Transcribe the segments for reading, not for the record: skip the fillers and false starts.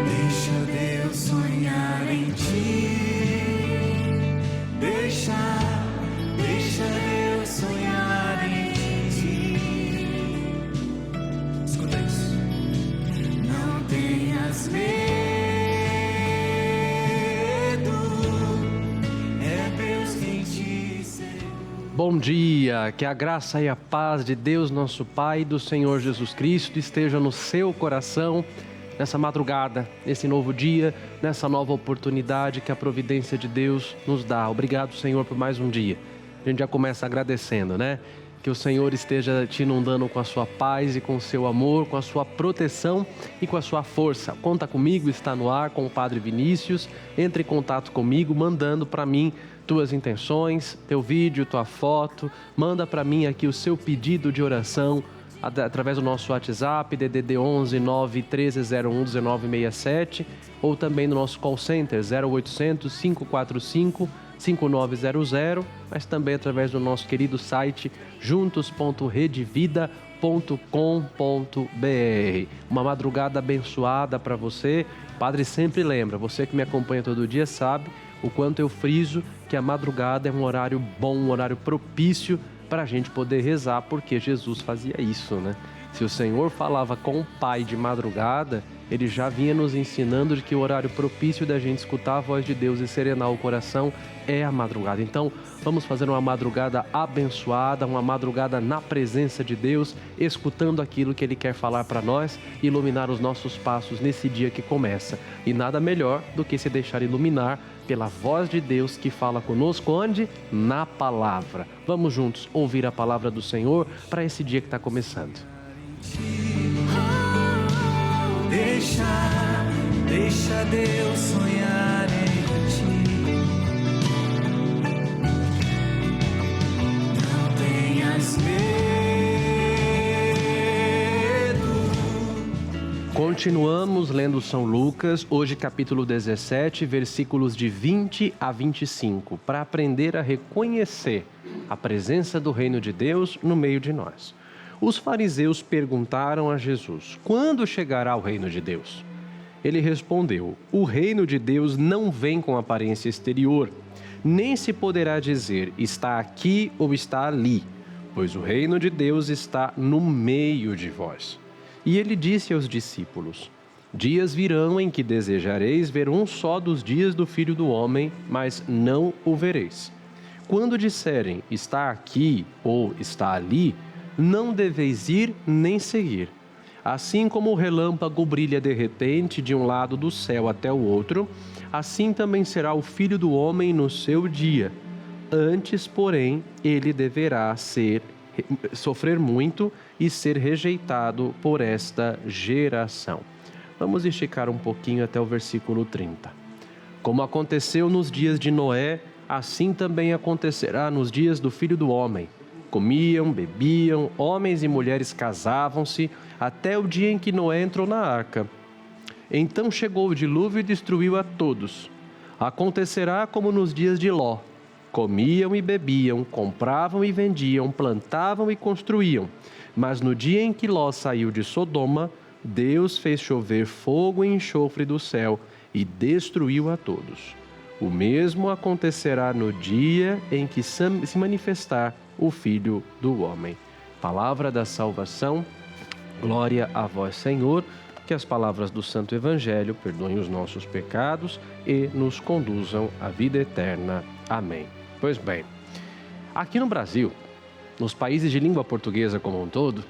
Deixa Deus sonhar em ti. Deixa Deus sonhar em ti. Escuta isso. Não tenhas medo. É Deus quem te segura. Bom dia, que a graça e a paz de Deus, nosso Pai, e do Senhor Jesus Cristo esteja no seu coração nessa madrugada, nesse novo dia, nessa nova oportunidade que a providência de Deus nos dá. Obrigado, Senhor, por mais um dia. A gente já começa agradecendo, né? Que o Senhor esteja te inundando com a sua paz e com o seu amor, com a sua proteção e com a sua força. Conta comigo, está no ar com o Padre Vinícius. Entre em contato comigo, mandando para mim tuas intenções, teu vídeo, tua foto. Manda para mim aqui o seu pedido de oração através do nosso WhatsApp, DDD 11 91301 1967, ou também no nosso call center 0800 545 5900, mas também através do nosso querido site juntos.redevida.com.br. Uma madrugada abençoada para você. Padre sempre lembra, você que me acompanha todo dia sabe o quanto eu friso que a madrugada é um horário bom, um horário propício para a gente poder rezar, porque Jesus fazia isso, né? Se o Senhor falava com o Pai de madrugada, Ele já vinha nos ensinando de que o horário propício da gente escutar a voz de Deus e serenar o coração é a madrugada. Então, vamos fazer uma madrugada abençoada, uma madrugada na presença de Deus, escutando aquilo que Ele quer falar para nós, iluminar os nossos passos nesse dia que começa. E nada melhor do que se deixar iluminar pela voz de Deus que fala conosco onde? Na palavra. Vamos juntos ouvir a palavra do Senhor para esse dia que está começando. Deixa Deus sonhar em ti. Não tenhas medo. Continuamos lendo São Lucas, hoje capítulo 17, versículos de 20 a 25, para aprender a reconhecer a presença do reino de Deus no meio de nós. Os fariseus perguntaram a Jesus: quando chegará o reino de Deus? Ele respondeu: o reino de Deus não vem com aparência exterior, nem se poderá dizer está aqui ou está ali, pois o reino de Deus está no meio de vós. E ele disse aos discípulos: dias virão em que desejareis ver um só dos dias do Filho do Homem, mas não o vereis. Quando disserem está aqui ou está ali, não deveis ir nem seguir. Assim como o relâmpago brilha de repente de um lado do céu até o outro, assim também será o Filho do Homem no seu dia. Antes, porém, ele deverá sofrer muito e ser rejeitado por esta geração. Vamos esticar um pouquinho até o versículo 30. Como aconteceu nos dias de Noé, assim também acontecerá nos dias do Filho do Homem. Comiam, bebiam, homens e mulheres casavam-se, até o dia em que Noé entrou na arca. Então chegou o dilúvio e destruiu a todos. Acontecerá como nos dias de Ló. Comiam e bebiam, compravam e vendiam, plantavam e construíam. Mas no dia em que Ló saiu de Sodoma, Deus fez chover fogo e enxofre do céu e destruiu a todos. O mesmo acontecerá no dia em que se manifestar o Filho do Homem. Palavra da salvação, glória a vós, Senhor. Que as palavras do Santo Evangelho perdoem os nossos pecados e nos conduzam à vida eterna. Amém. Pois bem, aqui no Brasil, nos países de língua portuguesa como um todo,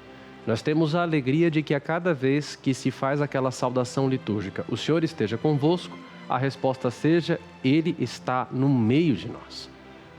nós temos a alegria de que a cada vez que se faz aquela saudação litúrgica, o Senhor esteja convosco, a resposta seja, Ele está no meio de nós.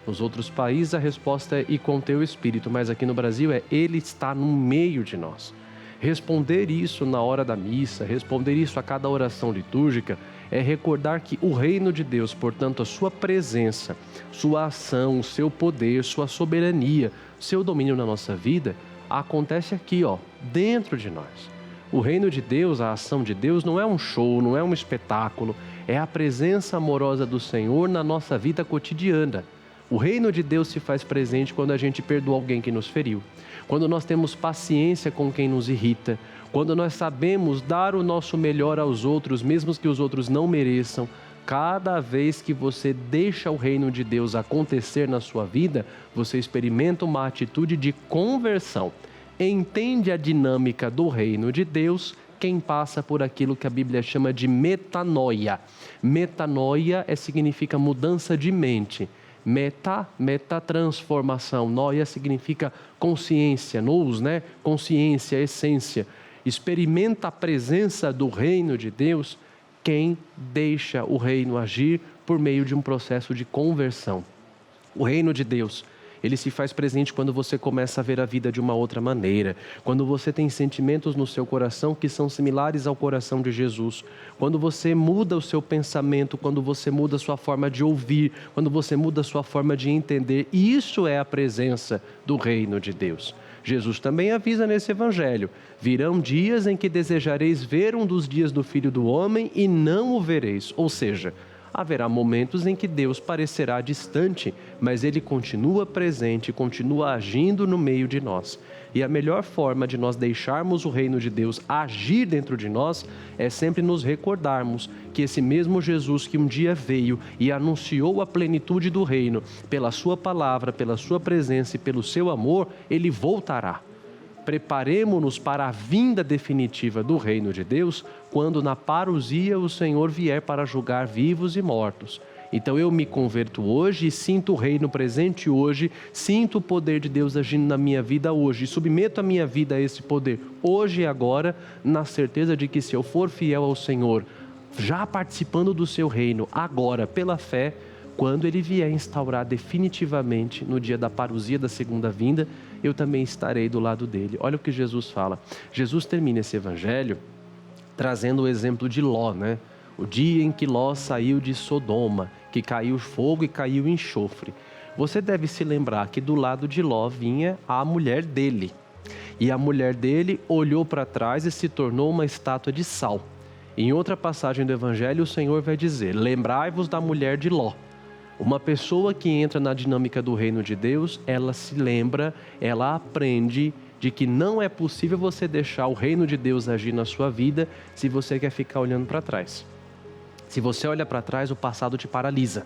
Nos outros países a resposta é, e com teu Espírito, mas aqui no Brasil é, Ele está no meio de nós. Responder isso na hora da missa, responder isso a cada oração litúrgica, é recordar que o reino de Deus, portanto a sua presença, sua ação, o seu poder, sua soberania, seu domínio na nossa vida, acontece aqui, dentro de nós. O reino de Deus, a ação de Deus não é um show, não é um espetáculo, é a presença amorosa do Senhor na nossa vida cotidiana. O reino de Deus se faz presente quando a gente perdoa alguém que nos feriu, quando nós temos paciência com quem nos irrita, quando nós sabemos dar o nosso melhor aos outros, mesmo que os outros não mereçam. Cada vez que você deixa o reino de Deus acontecer na sua vida, você experimenta uma atitude de conversão. Entende a dinâmica do reino de Deus quem passa por aquilo que a Bíblia chama de metanoia. Metanoia significa mudança de mente. Meta transformação. Noia significa consciência, nous, né? Consciência, essência. Experimenta a presença do reino de Deus quem deixa o reino agir por meio de um processo de conversão. O reino de Deus, ele se faz presente quando você começa a ver a vida de uma outra maneira, quando você tem sentimentos no seu coração que são similares ao coração de Jesus, quando você muda o seu pensamento, quando você muda a sua forma de ouvir, quando você muda a sua forma de entender. E isso é a presença do reino de Deus. Jesus também avisa nesse evangelho: virão dias em que desejareis ver um dos dias do Filho do Homem e não o vereis. Ou seja, haverá momentos em que Deus parecerá distante, mas Ele continua presente, continua agindo no meio de nós. E a melhor forma de nós deixarmos o reino de Deus agir dentro de nós é sempre nos recordarmos que esse mesmo Jesus que um dia veio e anunciou a plenitude do reino, pela sua palavra, pela sua presença e pelo seu amor, Ele voltará. Preparemo-nos para a vinda definitiva do reino de Deus, quando na parousia o Senhor vier para julgar vivos e mortos. Então eu me converto hoje e sinto o reino presente hoje, sinto o poder de Deus agindo na minha vida hoje, submeto a minha vida a esse poder hoje e agora, na certeza de que se eu for fiel ao Senhor, já participando do seu reino agora pela fé, quando Ele vier instaurar definitivamente no dia da parousia da segunda vinda, eu também estarei do lado dele. Olha o que Jesus fala. Jesus termina esse evangelho trazendo o exemplo de Ló, né? O dia em que Ló saiu de Sodoma, que caiu fogo e caiu enxofre. Você deve se lembrar que do lado de Ló vinha a mulher dele. E a mulher dele olhou para trás e se tornou uma estátua de sal. Em outra passagem do evangelho, o Senhor vai dizer: lembrai-vos da mulher de Ló. Uma pessoa que entra na dinâmica do reino de Deus, ela se lembra, ela aprende de que não é possível você deixar o reino de Deus agir na sua vida se você quer ficar olhando para trás. Se você olha para trás, o passado te paralisa.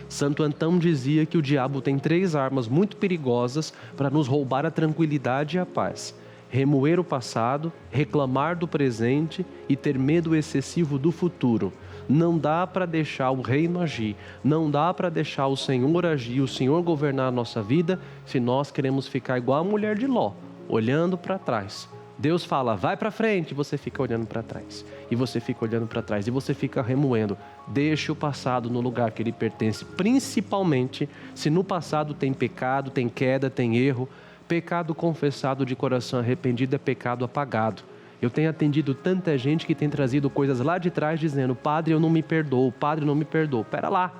Santo Antão dizia que o diabo tem 3 armas muito perigosas para nos roubar a tranquilidade e a paz: remoer o passado, reclamar do presente e ter medo excessivo do futuro. Não dá para deixar o reino agir, não dá para deixar o Senhor agir, o Senhor governar a nossa vida, se nós queremos ficar igual a mulher de Ló, olhando para trás. Deus fala, vai para frente, você fica olhando para trás. E você fica olhando para trás, e você fica remoendo. Deixe o passado no lugar que ele pertence, principalmente se no passado tem pecado, tem queda, tem erro. Pecado confessado de coração arrependido é pecado apagado. Eu tenho atendido tanta gente que tem trazido coisas lá de trás dizendo: padre, eu não me perdoo, padre, não me perdoo. Pera lá,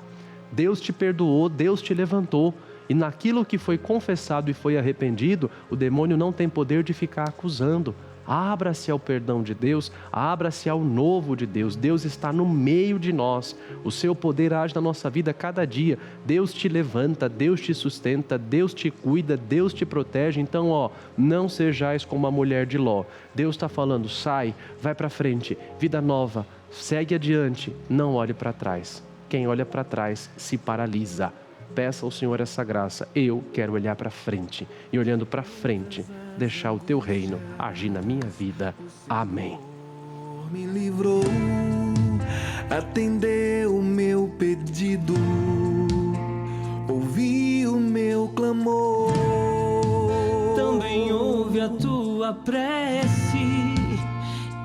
Deus te perdoou, Deus te levantou. E naquilo que foi confessado e foi arrependido, o demônio não tem poder de ficar acusando. Abra-se ao perdão de Deus, abra-se ao novo de Deus. Deus está no meio de nós. O seu poder age na nossa vida cada dia. Deus te levanta, Deus te sustenta, Deus te cuida, Deus te protege. Então, não sejais como a mulher de Ló. Deus está falando, sai, vai para frente, vida nova, segue adiante, não olhe para trás. Quem olha para trás se paralisa. Peça ao Senhor essa graça. Eu quero olhar para frente. E olhando para frente, deixar o teu reino agir na minha vida. Amém. Me livrou, atendeu o meu pedido, ouviu o meu clamor. Também ouve a tua prece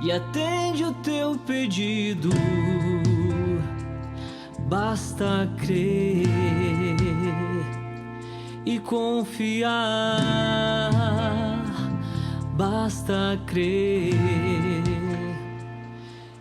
e atende o teu pedido. Basta crer e confiar, basta crer.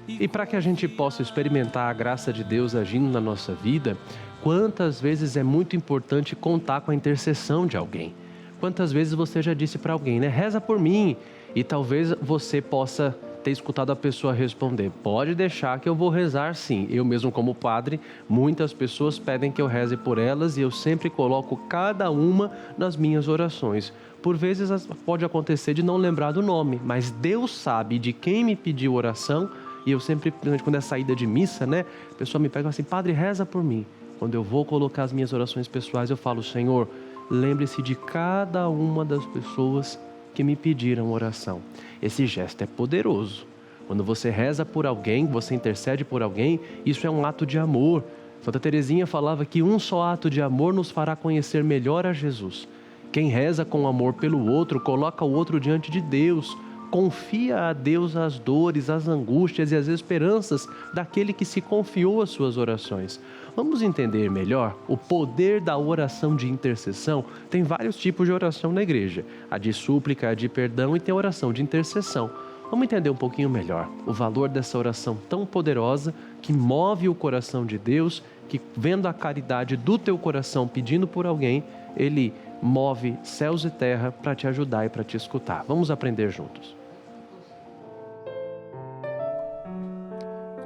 E para que a gente possa experimentar a graça de Deus agindo na nossa vida, quantas vezes é muito importante contar com a intercessão de alguém? Quantas vezes você já disse para alguém, né? Reza por mim. E talvez você possa ter escutado a pessoa responder: pode deixar que eu vou rezar sim. Eu mesmo como padre, muitas pessoas pedem que eu reze por elas e eu sempre coloco cada uma nas minhas orações. Por vezes pode acontecer de não lembrar do nome, mas Deus sabe de quem me pediu oração e eu sempre, principalmente quando é saída de missa, né? A pessoa me pega e fala assim: padre, reza por mim. Quando eu vou colocar as minhas orações pessoais, eu falo: Senhor, lembre-se de cada uma das pessoas que me pediram oração. Esse gesto é poderoso. Quando você reza por alguém, você intercede por alguém, isso é um ato de amor. Santa Teresinha falava que um só ato de amor nos fará conhecer melhor a Jesus. Quem reza com amor pelo outro, coloca o outro diante de Deus, confia a Deus as dores, as angústias e as esperanças daquele que se confiou às suas orações. Vamos entender melhor o poder da oração de intercessão. Tem vários tipos de oração na igreja: a de súplica, a de perdão, e tem a oração de intercessão. Vamos entender um pouquinho melhor o valor dessa oração tão poderosa que move o coração de Deus, que vendo a caridade do teu coração pedindo por alguém, Ele move céus e terra para te ajudar e para te escutar. Vamos aprender juntos.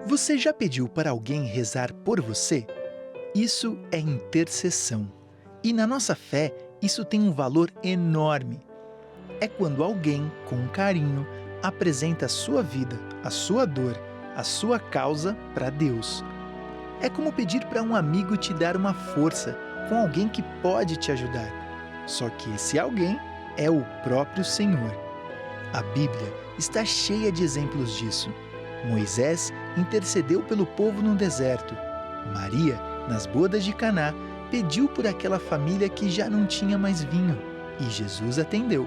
Você já pediu para alguém rezar por você? Isso é intercessão. E na nossa fé, isso tem um valor enorme. É quando alguém, com carinho, apresenta a sua vida, a sua dor, a sua causa para Deus. É como pedir para um amigo te dar uma força com alguém que pode te ajudar. Só que esse alguém é o próprio Senhor. A Bíblia está cheia de exemplos disso. Moisés intercedeu pelo povo no deserto. Maria, nas bodas de Caná, pediu por aquela família que já não tinha mais vinho, e Jesus atendeu.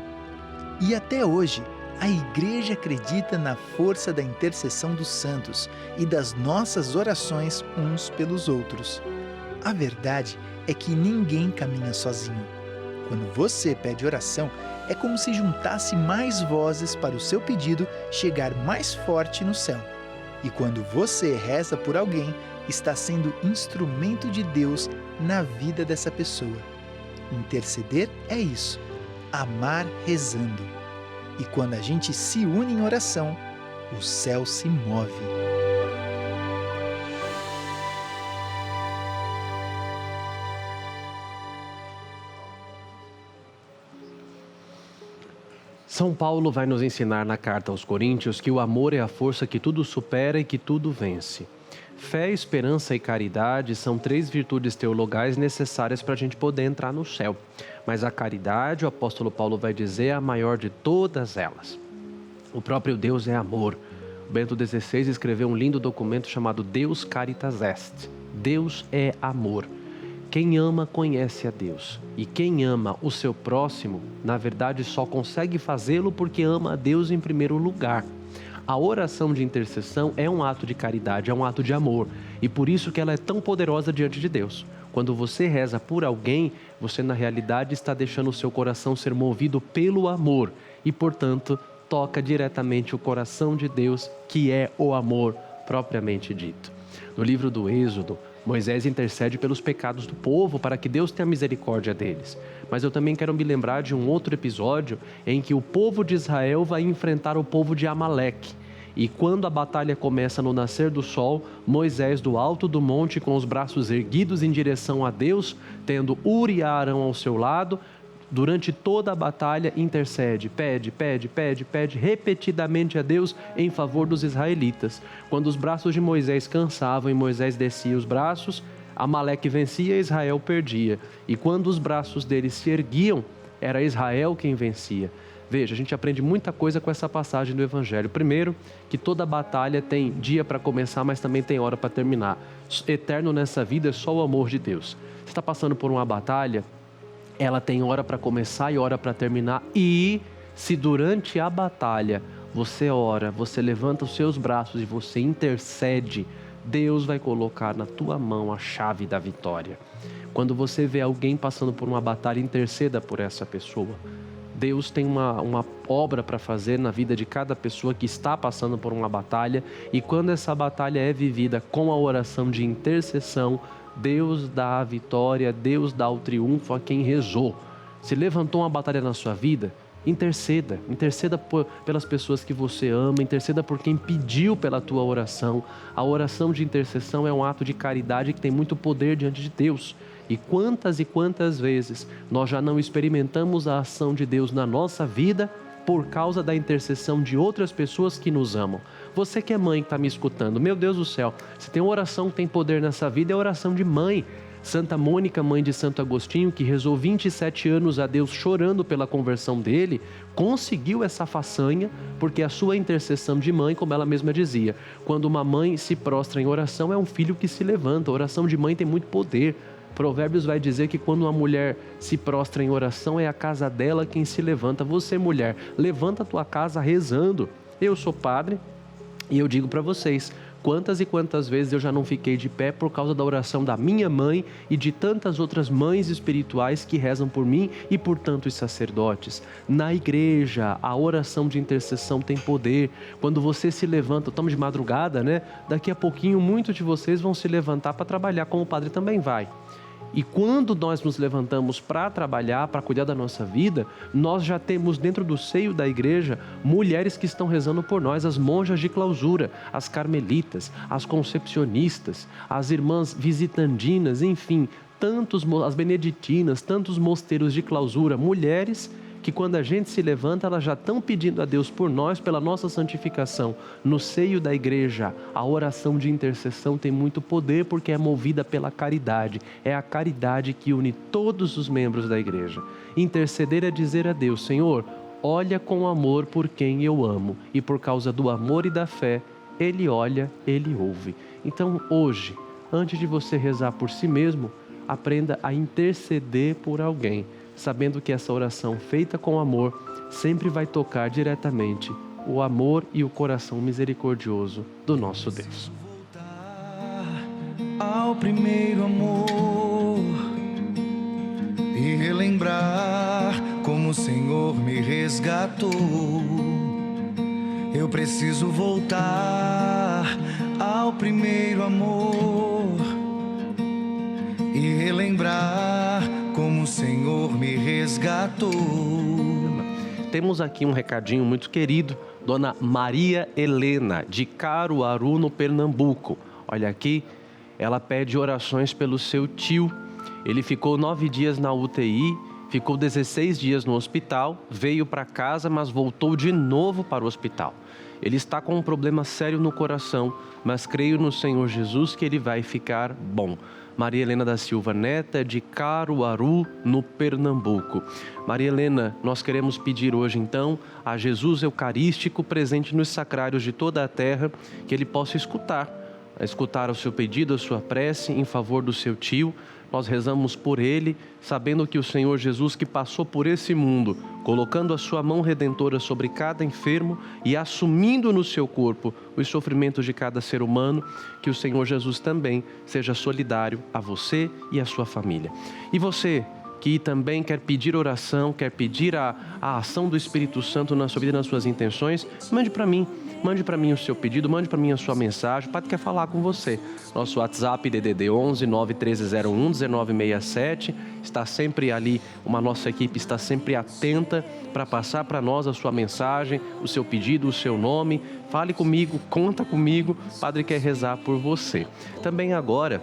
E até hoje, a Igreja acredita na força da intercessão dos santos e das nossas orações uns pelos outros. A verdade é que ninguém caminha sozinho. Quando você pede oração, é como se juntasse mais vozes para o seu pedido chegar mais forte no céu. E quando você reza por alguém, está sendo instrumento de Deus na vida dessa pessoa. Interceder é isso, amar rezando. E quando a gente se une em oração, o céu se move. São Paulo vai nos ensinar na carta aos Coríntios que o amor é a força que tudo supera e que tudo vence. Fé, esperança e caridade são 3 virtudes teologais necessárias para a gente poder entrar no céu. Mas a caridade, o apóstolo Paulo vai dizer, é a maior de todas elas. O próprio Deus é amor. O Bento XVI escreveu um lindo documento chamado Deus Caritas Est. Deus é amor. Quem ama conhece a Deus. E quem ama o seu próximo, na verdade, só consegue fazê-lo porque ama a Deus em primeiro lugar. A oração de intercessão é um ato de caridade, é um ato de amor. E por isso que ela é tão poderosa diante de Deus. Quando você reza por alguém, você na realidade está deixando o seu coração ser movido pelo amor. E, portanto, toca diretamente o coração de Deus, que é o amor propriamente dito. No livro do Êxodo, Moisés intercede pelos pecados do povo para que Deus tenha misericórdia deles. Mas eu também quero me lembrar de um outro episódio em que o povo de Israel vai enfrentar o povo de Amaleque. E quando a batalha começa no nascer do sol, Moisés do alto do monte com os braços erguidos em direção a Deus, tendo Uri e Arão ao seu lado, durante toda a batalha intercede, pede repetidamente a Deus em favor dos israelitas. Quando os braços de Moisés cansavam e Moisés descia os braços, Amaleque vencia e Israel perdia. E quando os braços deles se erguiam, era Israel quem vencia. Veja, a gente aprende muita coisa com essa passagem do Evangelho. Primeiro, que toda batalha tem dia para começar, mas também tem hora para terminar. Eterno nessa vida é só o amor de Deus. Você está passando por uma batalha, ela tem hora para começar e hora para terminar. E se durante a batalha você ora, você levanta os seus braços e você intercede, Deus vai colocar na tua mão a chave da vitória. Quando você vê alguém passando por uma batalha, interceda por essa pessoa. Deus tem uma obra para fazer na vida de cada pessoa que está passando por uma batalha. E quando essa batalha é vivida com a oração de intercessão, Deus dá a vitória, Deus dá o triunfo a quem rezou. Se levantou uma batalha na sua vida, Interceda pelas pessoas que você ama, interceda por quem pediu pela tua oração. A oração de intercessão é um ato de caridade que tem muito poder diante de Deus. E quantas vezes nós já não experimentamos a ação de Deus na nossa vida por causa da intercessão de outras pessoas que nos amam. Você que é mãe que está me escutando, meu Deus do céu, se tem uma oração que tem poder nessa vida é a oração de mãe. Santa Mônica, mãe de Santo Agostinho, que rezou 27 anos a Deus chorando pela conversão dele, conseguiu essa façanha porque a sua intercessão de mãe, como ela mesma dizia, quando uma mãe se prostra em oração é um filho que se levanta. A oração de mãe tem muito poder. Provérbios vai dizer que quando uma mulher se prostra em oração é a casa dela quem se levanta. Você, mulher, levanta a tua casa rezando. Eu sou padre e eu digo para vocês, quantas e quantas vezes eu já não fiquei de pé por causa da oração da minha mãe e de tantas outras mães espirituais que rezam por mim e por tantos sacerdotes. Na igreja, a oração de intercessão tem poder. Quando você se levanta, estamos de madrugada, né? Daqui a pouquinho, muitos de vocês vão se levantar para trabalhar, como o padre também vai. E quando nós nos levantamos para trabalhar, para cuidar da nossa vida, nós já temos dentro do seio da igreja mulheres que estão rezando por nós, as monjas de clausura, as carmelitas, as concepcionistas, as irmãs visitandinas, enfim, as beneditinas, tantos mosteiros de clausura, mulheres que quando a gente se levanta, elas já estão pedindo a Deus por nós, pela nossa santificação. No seio da igreja, a oração de intercessão tem muito poder porque é movida pela caridade. É a caridade que une todos os membros da igreja. Interceder é dizer a Deus, Senhor, olha com amor por quem eu amo. E por causa do amor e da fé, Ele olha, Ele ouve. Então hoje, antes de você rezar por si mesmo, aprenda a interceder por alguém, sabendo que essa oração feita com amor sempre vai tocar diretamente o amor e o coração misericordioso do nosso Deus. Ao primeiro amor e relembrar como o Senhor me resgatou. Eu preciso voltar ao primeiro amor e relembrar como o Senhor me resgatou. Temos aqui um recadinho muito querido, Dona Maria Helena, de Caruaru, no Pernambuco. Olha aqui, ela pede orações pelo seu tio. Ele ficou 9 dias na UTI, ficou 16 dias no hospital, veio para casa, mas voltou de novo para o hospital. Ele está com um problema sério no coração, mas creio no Senhor Jesus que ele vai ficar bom. Maria Helena da Silva Neta, de Caruaru, no Pernambuco. Maria Helena, nós queremos pedir hoje então a Jesus Eucarístico presente nos sacrários de toda a terra, que Ele possa escutar o seu pedido, a sua prece em favor do seu tio. Nós rezamos por ele, sabendo que o Senhor Jesus, que passou por esse mundo, colocando a sua mão redentora sobre cada enfermo e assumindo no seu corpo os sofrimentos de cada ser humano, que o Senhor Jesus também seja solidário a você e a sua família. E você que também quer pedir oração, quer pedir a ação do Espírito Santo na sua vida e nas suas intenções, mande para mim o seu pedido, mande para mim a sua mensagem. O Padre quer falar com você. Nosso WhatsApp DDD 11 91301 1967, está sempre ali, nossa equipe está sempre atenta para passar para nós a sua mensagem, o seu pedido, o seu nome. Fale comigo, conta comigo, o Padre quer rezar por você. Também agora,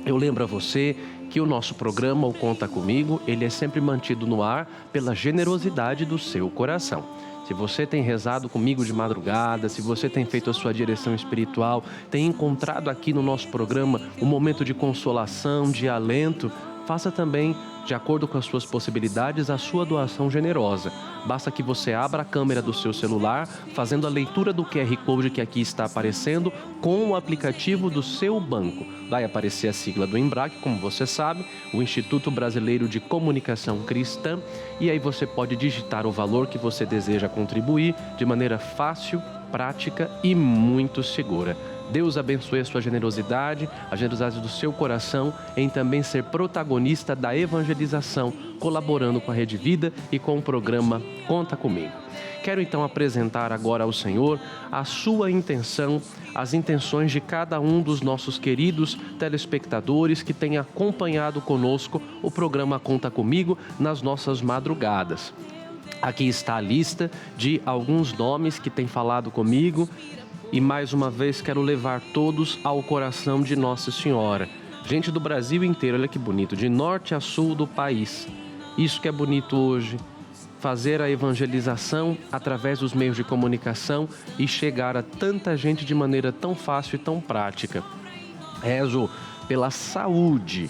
eu lembro a você que o nosso programa, o Conta Comigo, ele é sempre mantido no ar pela generosidade do seu coração. Se você tem rezado comigo de madrugada, se você tem feito a sua direção espiritual, tem encontrado aqui no nosso programa um momento de consolação, de alento, faça também, de acordo com as suas possibilidades, a sua doação generosa. Basta que você abra a câmera do seu celular, fazendo a leitura do QR Code que aqui está aparecendo, com o aplicativo do seu banco. Vai aparecer a sigla do IMBRAC, como você sabe, o Instituto Brasileiro de Comunicação Cristã, e aí você pode digitar o valor que você deseja contribuir de maneira fácil, prática e muito segura. Deus abençoe a sua generosidade, a generosidade do seu coração em também ser protagonista da evangelização, colaborando com a Rede Vida e com o programa Conta Comigo. Quero então apresentar agora ao Senhor a sua intenção, as intenções de cada um dos nossos queridos telespectadores que têm acompanhado conosco o programa Conta Comigo nas nossas madrugadas. Aqui está a lista de alguns nomes que têm falado comigo e mais uma vez quero levar todos ao coração de Nossa Senhora. Gente do Brasil inteiro, olha que bonito, de norte a sul do país. Isso que é bonito hoje, fazer a evangelização através dos meios de comunicação e chegar a tanta gente de maneira tão fácil e tão prática. Rezo pela saúde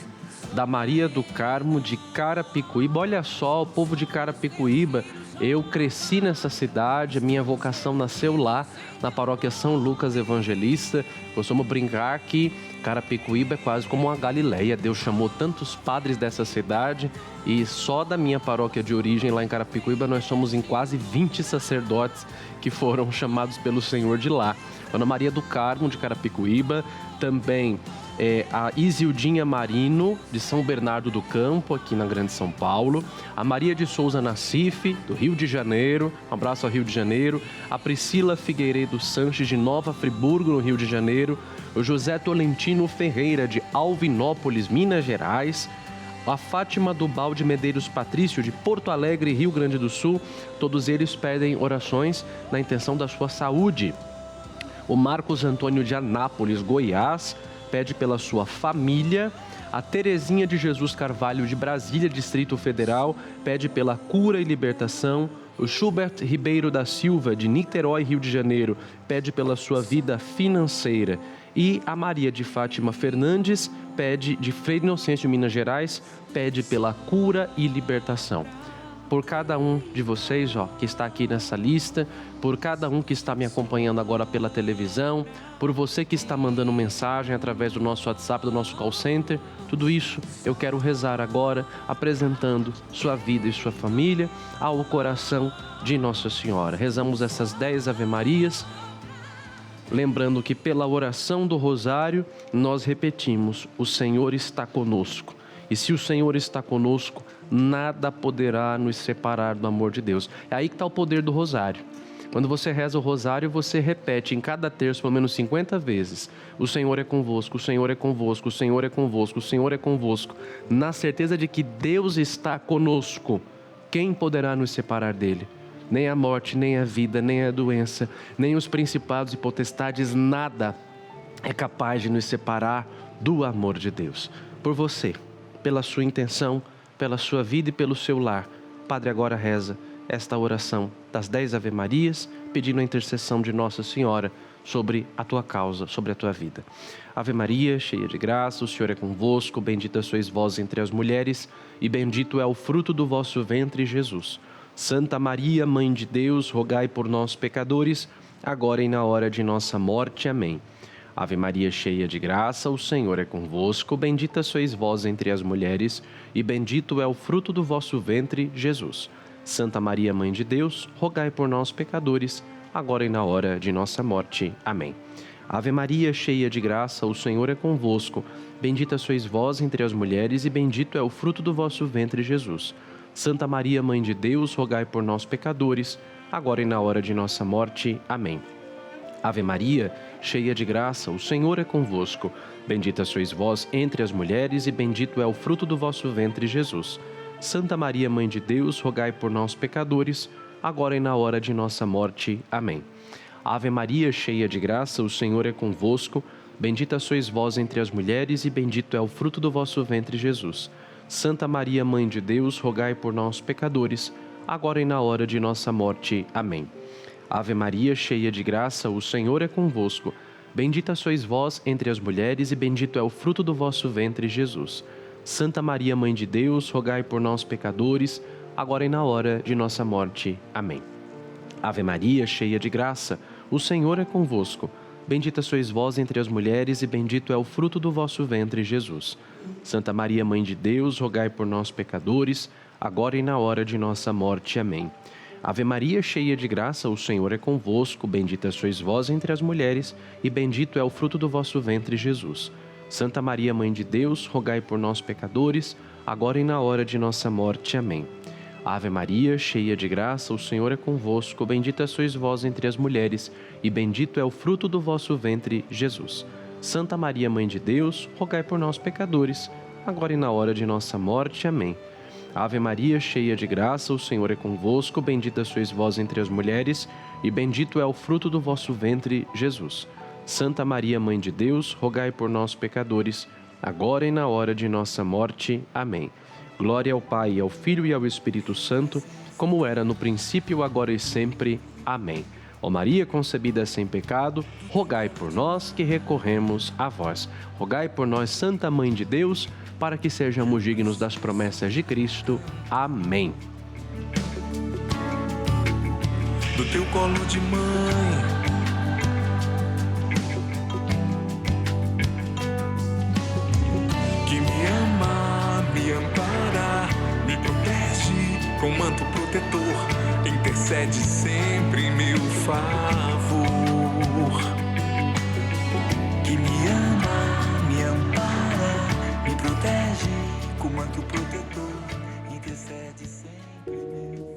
da Maria do Carmo de Carapicuíba. Olha só, o povo de Carapicuíba, eu cresci nessa cidade, a minha vocação nasceu lá, na paróquia São Lucas Evangelista. Costumo brincar que Carapicuíba é quase como uma Galileia. Deus chamou tantos padres dessa cidade e só da minha paróquia de origem, lá em Carapicuíba, nós somos em quase 20 sacerdotes que foram chamados pelo Senhor de lá. Ana Maria do Carmo de Carapicuíba, também a Isildinha Marino, de São Bernardo do Campo, aqui na Grande São Paulo, a Maria de Souza Nassif, do Rio de Janeiro, um abraço ao Rio de Janeiro, a Priscila Figueiredo Sanches, de Nova Friburgo, no Rio de Janeiro, o José Tolentino Ferreira, de Alvinópolis, Minas Gerais, a Fátima do Balde Medeiros Patrício, de Porto Alegre, Rio Grande do Sul. Todos eles pedem orações na intenção da sua saúde. O Marcos Antônio de Anápolis, Goiás, pede pela sua família. A Terezinha de Jesus Carvalho, de Brasília, Distrito Federal, pede pela cura e libertação. O Schubert Ribeiro da Silva, de Niterói, Rio de Janeiro, pede pela sua vida financeira. E a Maria de Fátima Fernandes, pede, de Frei Inocêncio, de Minas Gerais, pede pela cura e libertação. Por cada um de vocês, que está aqui nessa lista, por cada um que está me acompanhando agora pela televisão, por você que está mandando mensagem através do nosso WhatsApp, do nosso call center, tudo isso eu quero rezar agora, apresentando sua vida e sua família ao coração de Nossa Senhora. Rezamos essas 10 Ave-Marias, lembrando que pela oração do Rosário nós repetimos: o Senhor está conosco. E se o Senhor está conosco, nada poderá nos separar do amor de Deus. É aí que está o poder do Rosário. Quando você reza o Rosário, você repete em cada terço pelo menos 50 vezes: o Senhor é convosco, o Senhor é convosco, o Senhor é convosco, o Senhor é convosco. Na certeza de que Deus está conosco, quem poderá nos separar dele? Nem a morte, nem a vida, nem a doença, nem os principados e potestades, nada é capaz de nos separar do amor de Deus. Por você, pela sua intenção, pela sua vida e pelo seu lar, o Padre agora reza esta oração das 10 Ave-Marias, pedindo a intercessão de Nossa Senhora sobre a tua causa, sobre a tua vida. Ave Maria, cheia de graça, o Senhor é convosco, bendita sois vós entre as mulheres, e bendito é o fruto do vosso ventre, Jesus. Santa Maria, Mãe de Deus, rogai por nós, pecadores, agora e na hora de nossa morte. Amém. Ave Maria, cheia de graça, o Senhor é convosco, bendita sois vós entre as mulheres, e bendito é o fruto do vosso ventre, Jesus. Santa Maria, Mãe de Deus, rogai por nós, pecadores, agora e na hora de nossa morte. Amém. Ave Maria, cheia de graça, o Senhor é convosco, bendita sois vós entre as mulheres, e bendito é o fruto do vosso ventre, Jesus. Santa Maria, Mãe de Deus, rogai por nós, pecadores, agora e na hora de nossa morte. Amém. Ave Maria, cheia de graça, o Senhor é convosco. Bendita sois vós entre as mulheres, e bendito é o fruto do vosso ventre, Jesus. Santa Maria, Mãe de Deus, rogai por nós, pecadores, agora e na hora de nossa morte. Amém. Ave Maria, cheia de graça, o Senhor é convosco. Bendita sois vós entre as mulheres, e bendito é o fruto do vosso ventre, Jesus. Santa Maria, Mãe de Deus, rogai por nós, pecadores, agora e na hora de nossa morte. Amém. Ave Maria, cheia de graça, o Senhor é convosco. Bendita sois vós entre as mulheres, e bendito é o fruto do vosso ventre, Jesus. Santa Maria, Mãe de Deus, rogai por nós, pecadores, agora e na hora de nossa morte. Amém. Ave Maria, cheia de graça, o Senhor é convosco. Bendita sois vós entre as mulheres, e bendito é o fruto do vosso ventre, Jesus. Santa Maria, Mãe de Deus, rogai por nós, pecadores, agora e na hora de nossa morte. Amém. Ave Maria, cheia de graça, o Senhor é convosco, bendita sois vós entre as mulheres, e bendito é o fruto do vosso ventre, Jesus. Santa Maria, Mãe de Deus, rogai por nós, pecadores, agora e na hora de nossa morte. Amém. Ave Maria, cheia de graça, o Senhor é convosco, bendita sois vós entre as mulheres, e bendito é o fruto do vosso ventre, Jesus. Santa Maria, Mãe de Deus, rogai por nós, pecadores, agora e na hora de nossa morte. Amém. Ave Maria, cheia de graça, o Senhor é convosco. Bendita sois vós entre as mulheres, e bendito é o fruto do vosso ventre, Jesus. Santa Maria, Mãe de Deus, rogai por nós, pecadores, agora e na hora de nossa morte. Amém. Glória ao Pai, ao Filho e ao Espírito Santo, como era no princípio, agora e sempre. Amém. Ó Maria concebida sem pecado, rogai por nós que recorremos a vós. Rogai por nós, Santa Mãe de Deus, para que sejamos dignos das promessas de Cristo. Amém. Do teu colo de mãe, que me ama, me ampara, me protege com manto protetor, intercede sempre em meu favor. Que me ama, me ampara, me protege com manto protetor, intercede sempre em meu favor.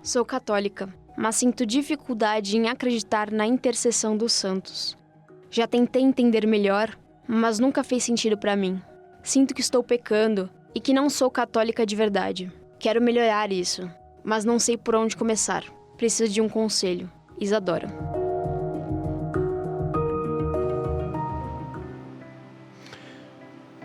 Sou católica, mas sinto dificuldade em acreditar na intercessão dos santos. Já tentei entender melhor, mas nunca fez sentido para mim. Sinto que estou pecando e que não sou católica de verdade. Quero melhorar isso, mas não sei por onde começar. Preciso de um conselho. Isadora.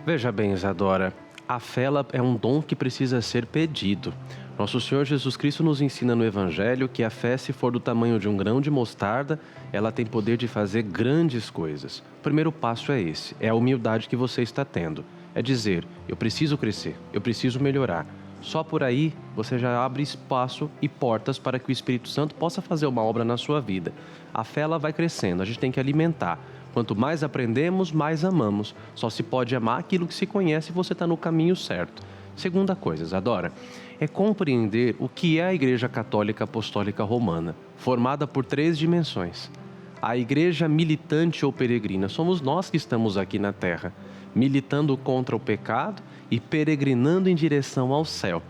Veja bem, Isadora, a fé ela é um dom que precisa ser pedido. Nosso Senhor Jesus Cristo nos ensina no Evangelho que a fé, se for do tamanho de um grão de mostarda, ela tem poder de fazer grandes coisas. O primeiro passo é esse, é a humildade que você está tendo. É dizer, eu preciso crescer, eu preciso melhorar. Só por aí você já abre espaço e portas para que o Espírito Santo possa fazer uma obra na sua vida. A fé ela vai crescendo, a gente tem que alimentar. Quanto mais aprendemos, mais amamos. Só se pode amar aquilo que se conhece e você está no caminho certo. Segunda coisa, Isadora, é compreender o que é a Igreja Católica Apostólica Romana, formada por 3 dimensões. A Igreja militante ou peregrina, somos nós que estamos aqui na Terra, militando contra o pecado e peregrinando em direção ao céu.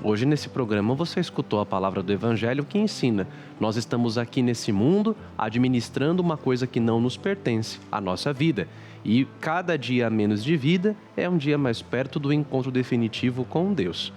Hoje nesse programa você escutou a palavra do Evangelho que ensina, nós estamos aqui nesse mundo administrando uma coisa que não nos pertence, a nossa vida. E cada dia a menos de vida é um dia mais perto do encontro definitivo com Deus.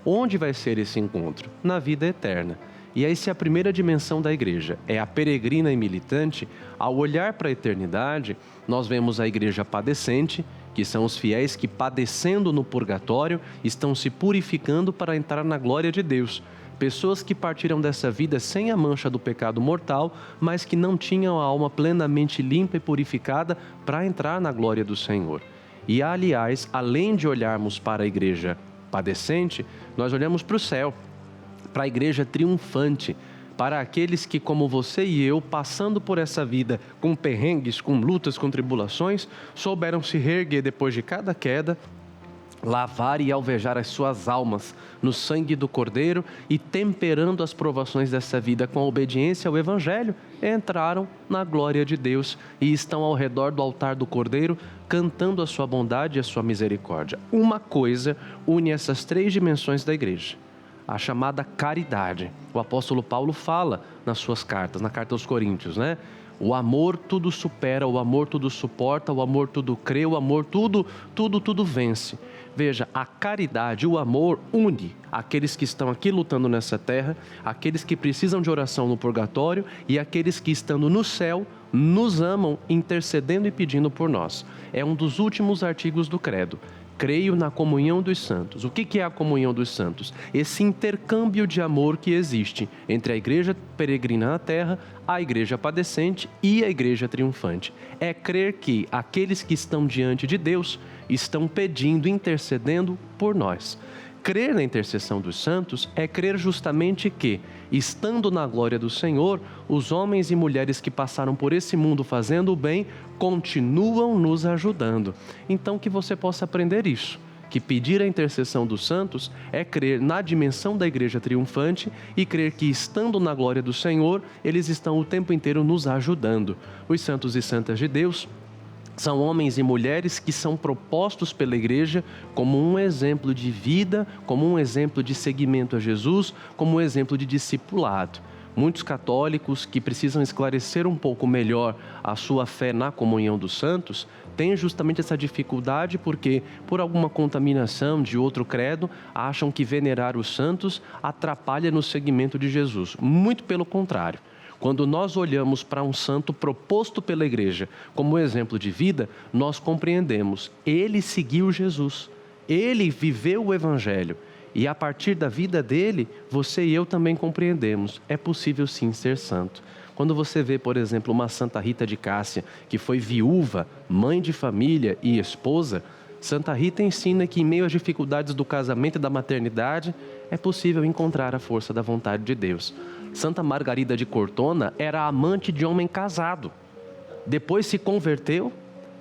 Onde vai ser esse encontro? Na vida eterna. E essa é a primeira dimensão da igreja, é a peregrina e militante. Ao olhar para a eternidade, nós vemos a igreja padecente, que são os fiéis que, padecendo no purgatório, estão se purificando para entrar na glória de Deus. Pessoas que partiram dessa vida sem a mancha do pecado mortal, mas que não tinham a alma plenamente limpa e purificada para entrar na glória do Senhor. E, aliás, além de olharmos para a igreja padecente, nós olhamos para o céu, para a igreja triunfante, para aqueles que, como você e eu, passando por essa vida com perrengues, com lutas, com tribulações, souberam se reerguer depois de cada queda, lavar e alvejar as suas almas no sangue do Cordeiro e, temperando as provações dessa vida com a obediência ao Evangelho, entraram na glória de Deus e estão ao redor do altar do Cordeiro cantando a sua bondade e a sua misericórdia. Uma coisa une essas 3 dimensões da igreja, a chamada caridade. O apóstolo Paulo fala nas suas cartas, na carta aos Coríntios, né? O amor tudo supera, o amor tudo suporta, o amor tudo crê, o amor tudo vence. Veja, a caridade, o amor une aqueles que estão aqui lutando nessa terra, aqueles que precisam de oração no purgatório e aqueles que, estando no céu, nos amam, intercedendo e pedindo por nós. É um dos últimos artigos do credo. Creio na comunhão dos santos. O que é a comunhão dos santos? Esse intercâmbio de amor que existe entre a igreja peregrina na terra, a igreja padecente e a igreja triunfante. É crer que aqueles que estão diante de Deus estão pedindo, intercedendo por nós. Crer na intercessão dos santos é crer justamente que, estando na glória do Senhor, os homens e mulheres que passaram por esse mundo fazendo o bem, continuam nos ajudando. Então que você possa aprender isso, que pedir a intercessão dos santos é crer na dimensão da igreja triunfante e crer que, estando na glória do Senhor, eles estão o tempo inteiro nos ajudando. Os santos e santas de Deus são homens e mulheres que são propostos pela igreja como um exemplo de vida, como um exemplo de seguimento a Jesus, como um exemplo de discipulado. Muitos católicos que precisam esclarecer um pouco melhor a sua fé na comunhão dos santos têm justamente essa dificuldade porque, por alguma contaminação de outro credo, acham que venerar os santos atrapalha no seguimento de Jesus. Muito pelo contrário. Quando nós olhamos para um santo proposto pela igreja como exemplo de vida, nós compreendemos, ele seguiu Jesus, ele viveu o evangelho. E a partir da vida dele, você e eu também compreendemos, é possível sim ser santo. Quando você vê, por exemplo, uma Santa Rita de Cássia, que foi viúva, mãe de família e esposa, Santa Rita ensina que em meio às dificuldades do casamento e da maternidade, é possível encontrar a força da vontade de Deus. Santa Margarida de Cortona era amante de homem casado. Depois se converteu,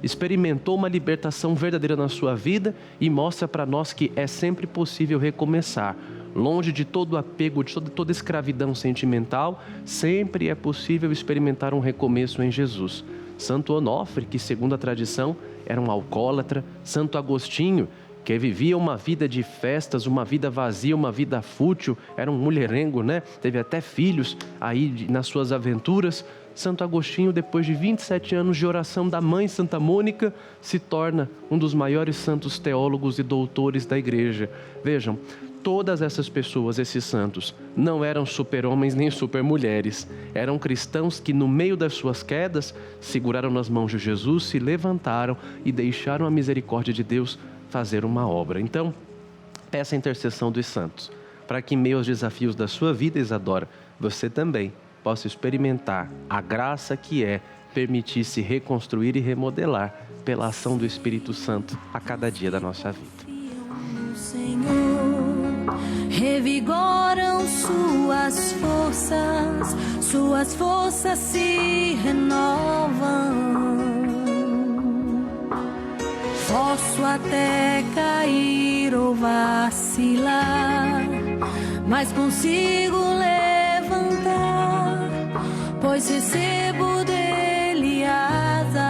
experimentou uma libertação verdadeira na sua vida e mostra para nós que é sempre possível recomeçar. Longe de todo apego, de toda escravidão sentimental, sempre é possível experimentar um recomeço em Jesus. Santo Onofre, que segundo a tradição era um alcoólatra, Santo Agostinho, que vivia uma vida de festas, uma vida vazia, uma vida fútil, era um mulherengo, né? Teve até filhos aí nas suas aventuras. Santo Agostinho, depois de 27 anos de oração da mãe Santa Mônica, se torna um dos maiores santos teólogos e doutores da igreja. Vejam, todas essas pessoas, esses santos, não eram super-homens nem super-mulheres. Eram cristãos que, no meio das suas quedas, seguraram nas mãos de Jesus, se levantaram e deixaram a misericórdia de Deus fazer uma obra. Então, peça a intercessão dos santos, para que em meio aos desafios da sua vida, Isadora, você também possa experimentar a graça que é permitir-se reconstruir e remodelar pela ação do Espírito Santo a cada dia da nossa vida. Revigoram suas forças se renovam. Posso até cair ou vacilar, mas consigo levantar, pois recebo dele asas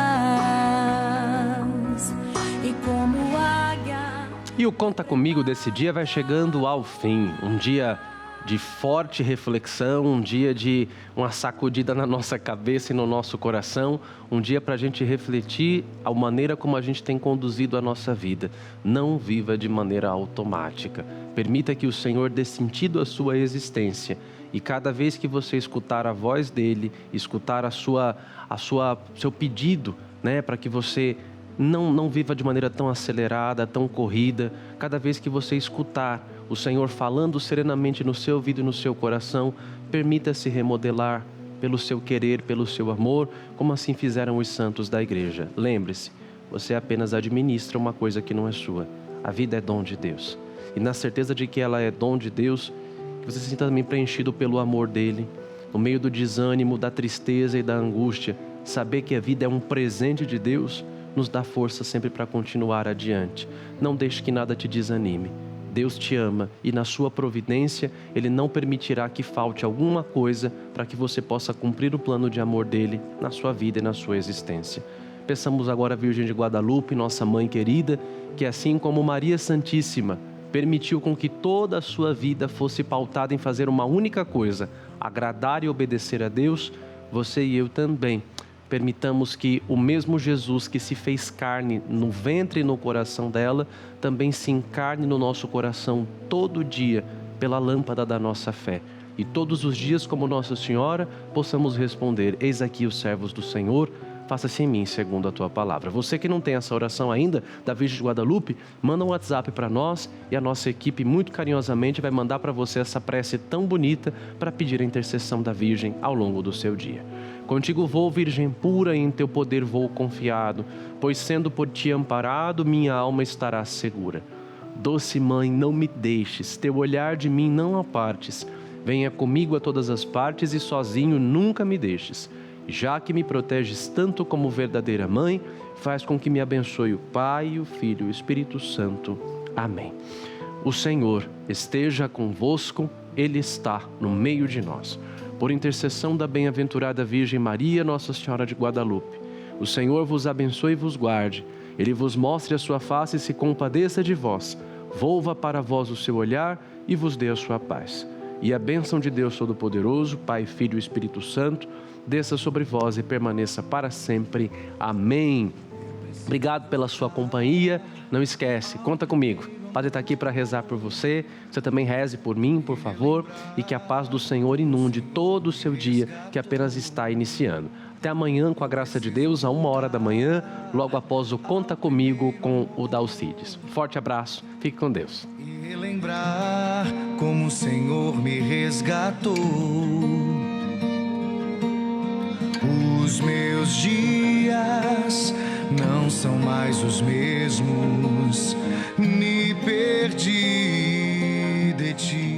e como águia. E o Conta Comigo desse dia vai chegando ao fim. Um dia de forte reflexão, um dia de uma sacudida na nossa cabeça e no nosso coração, um dia para a gente refletir a maneira como a gente tem conduzido a nossa vida. Não viva de maneira automática. Permita que o Senhor dê sentido à sua existência. E cada vez que você escutar a voz dele, escutar seu pedido, né, para que você não viva de maneira tão acelerada, tão corrida, cada vez que você escutar o Senhor falando serenamente no seu ouvido e no seu coração, permita-se remodelar pelo seu querer, pelo seu amor, como assim fizeram os santos da igreja. Lembre-se, você apenas administra uma coisa que não é sua. A vida é dom de Deus. E na certeza de que ela é dom de Deus, que você se sinta também preenchido pelo amor dele, no meio do desânimo, da tristeza e da angústia, saber que a vida é um presente de Deus, nos dá força sempre para continuar adiante. Não deixe que nada te desanime. Deus te ama e na sua providência Ele não permitirá que falte alguma coisa para que você possa cumprir o plano de amor dEle na sua vida e na sua existência. Peçamos agora a Virgem de Guadalupe, nossa mãe querida, que assim como Maria Santíssima permitiu com que toda a sua vida fosse pautada em fazer uma única coisa, agradar e obedecer a Deus, você e eu também permitamos que o mesmo Jesus que se fez carne no ventre e no coração dela, também se encarne no nosso coração todo dia pela lâmpada da nossa fé. E todos os dias, como Nossa Senhora, possamos responder: eis aqui os servos do Senhor, faça-se em mim segundo a tua palavra. Você que não tem essa oração ainda, da Virgem de Guadalupe, manda um WhatsApp para nós e a nossa equipe muito carinhosamente vai mandar para você essa prece tão bonita para pedir a intercessão da Virgem ao longo do seu dia. Contigo vou, Virgem pura, e em teu poder vou confiado, pois sendo por ti amparado, minha alma estará segura. Doce Mãe, não me deixes, teu olhar de mim não apartes. Venha comigo a todas as partes e sozinho nunca me deixes. Já que me proteges tanto como verdadeira Mãe, faz com que me abençoe o Pai, o Filho e o Espírito Santo. Amém. O Senhor esteja convosco, Ele está no meio de nós. Por intercessão da bem-aventurada Virgem Maria, Nossa Senhora de Guadalupe, o Senhor vos abençoe e vos guarde. Ele vos mostre a sua face e se compadeça de vós. Volva para vós o seu olhar e vos dê a sua paz. E a bênção de Deus Todo-Poderoso, Pai, Filho e Espírito Santo, desça sobre vós e permaneça para sempre. Amém. Obrigado pela sua companhia. Não esquece, conta comigo. O Padre está aqui para rezar por você. Você também reze por mim, por favor. E que a paz do Senhor inunde todo o seu dia, que apenas está iniciando. Até amanhã, com a graça de Deus, a 1h da manhã, logo após o Conta Comigo com o Dalcides. Forte abraço, fique com Deus. E relembrar como o Senhor me resgatou. Os meus dias não são mais os mesmos, me perdi de ti.